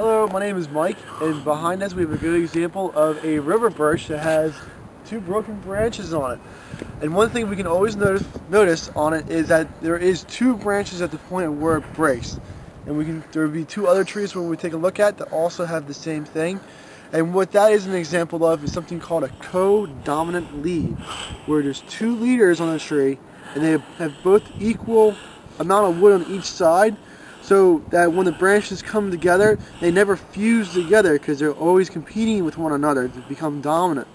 Hello, my name is Mike, and behind us we have a good example of a river birch that has two broken branches on it. And one thing we can always notice on it is that there is two branches at the point where it breaks. And there will be two other trees when we take a look at that also have the same thing. And what that is an example of is something called a co-dominant lead, where there's two leaders on a tree and they have both equal amount of wood on each side, so that when the branches come together, they never fuse together because they're always competing with one another to become dominant.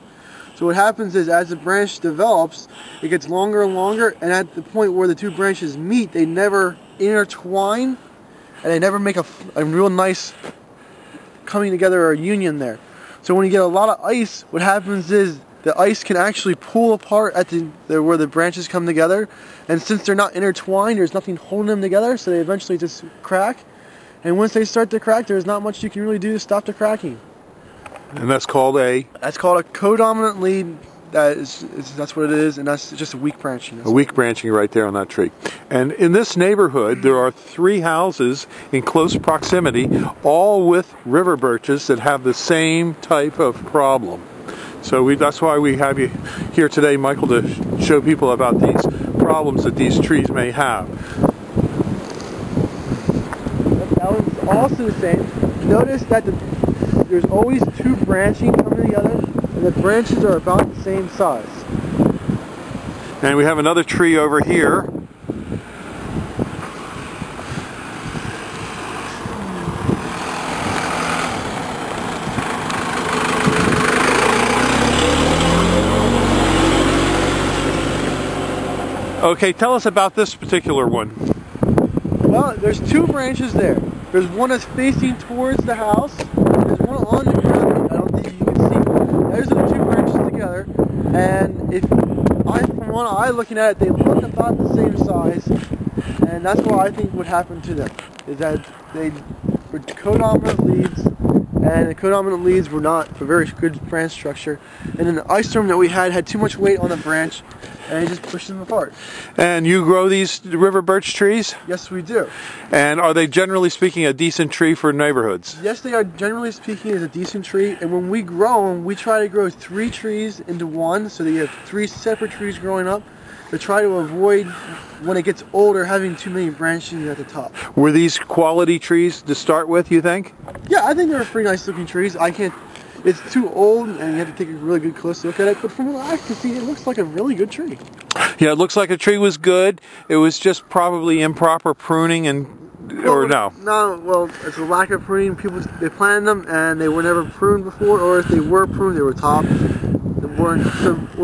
So what happens is, as the branch develops, it gets longer and longer, and at the point where the two branches meet, they never intertwine, and they never make a real nice coming together or a union there. So when you get a lot of ice, what happens is the ice can actually pull apart at where the branches come together, and since they're not intertwined, there's nothing holding them together, so they eventually just crack. And once they start to crack, there's not much you can really do to stop the cracking. And that's called a? That's called a co-dominant lead. That's what it is, and that's just a weak branching. A weak branching right there on that tree. And in this neighborhood, there are 3 houses in close proximity, all with river birches that have the same type of problem. So that's why we have you here today, Michael, to show people about these problems that these trees may have. That was also the same. Notice that there's always two branching coming together, and the branches are about the same size. And we have another tree over here. Okay, tell us about this particular one. Well, there's two branches there. There's one that's facing towards the house, and there's one on the ground. I don't think you can see. There's the two branches together, and from one eye looking at it, they look about the same size, and that's what I think would happen to them, is that they were codominant leads, and the codominant leads were not a very good branch structure, and then the ice storm that we had too much weight on the branch, and it just pushed them apart. And you grow these river birch trees? Yes, we do. And are they, generally speaking, a decent tree for neighborhoods? Yes, they are, generally speaking, is a decent tree. And when we grow them, we try to grow 3 trees into one, so that you have 3 separate trees growing up, to try to avoid, when it gets older, having too many branches at the top. Were these quality trees to start with, you think? Yeah, I think they're pretty nice looking trees. It's too old, and you have to take a really good close look at it, but from what I can see, it looks like a really good tree. Yeah, it looks like a tree was good. It was just probably improper pruning or no? No, well, it's a lack of pruning. They planted them, and they were never pruned before, or if they were pruned, they were topped. Or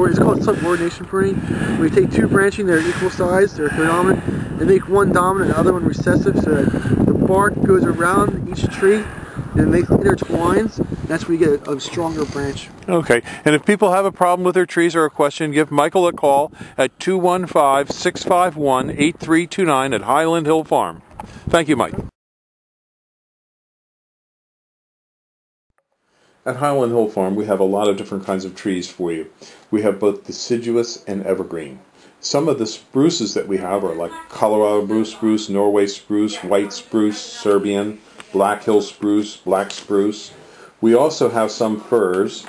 it's called subordination pruning. We take 2 branching, they're equal size, they're codominant, and make one dominant and the other one recessive, so that the bark goes around each tree, and it intertwines. That's where you get a stronger branch. Okay, and if people have a problem with their trees or a question, give Michael a call at 215-651-8329 at Highland Hill Farm. Thank you, Mike. At Highland Hill Farm, we have a lot of different kinds of trees for you. We have both deciduous and evergreen. Some of the spruces that we have are like Colorado blue spruce, Norway spruce, white spruce, Serbian, Black Hill spruce, black spruce. We also have some firs,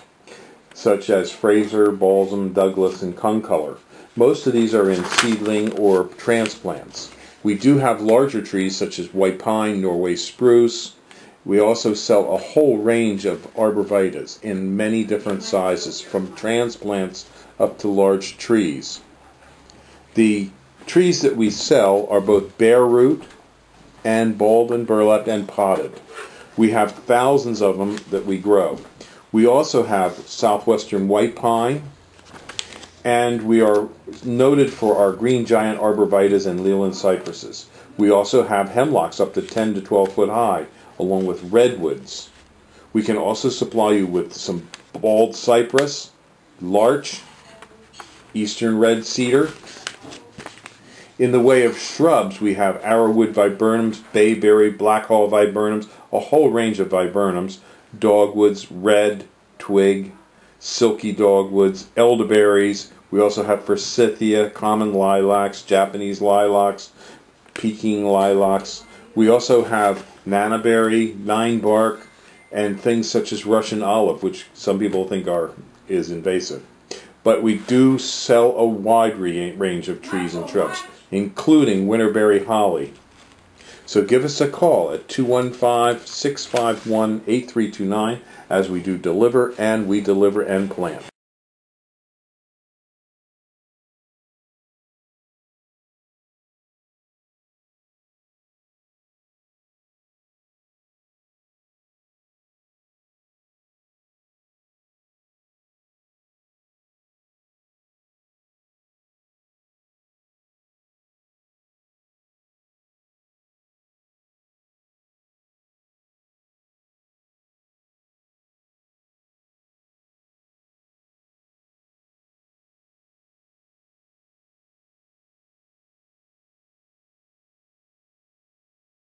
such as Fraser, Balsam, Douglas, and Concolor. Most of these are in seedling or transplants. We do have larger trees such as white pine, Norway spruce. We also sell a whole range of arborvitaes in many different sizes, from transplants up to large trees. The trees that we sell are both bare root and balled and burlapped and potted. We have thousands of them that we grow. We also have southwestern white pine, and we are noted for our green giant arborvitaes and Leland cypresses. We also have hemlocks up to 10 to 12 foot high, along with redwoods. We can also supply you with some bald cypress, larch, eastern red cedar. In the way of shrubs, we have arrowwood viburnums, bayberry, blackhaw viburnums, a whole range of viburnums, dogwoods, red, twig, silky dogwoods, elderberries. We also have forsythia, common lilacs, Japanese lilacs, Peking lilacs. We also have nannyberry, nine bark, and things such as Russian olive, which some people think is invasive. But we do sell a wide range of trees and shrubs, including winterberry holly. So give us a call at 215-651-8329 as we do deliver and plant.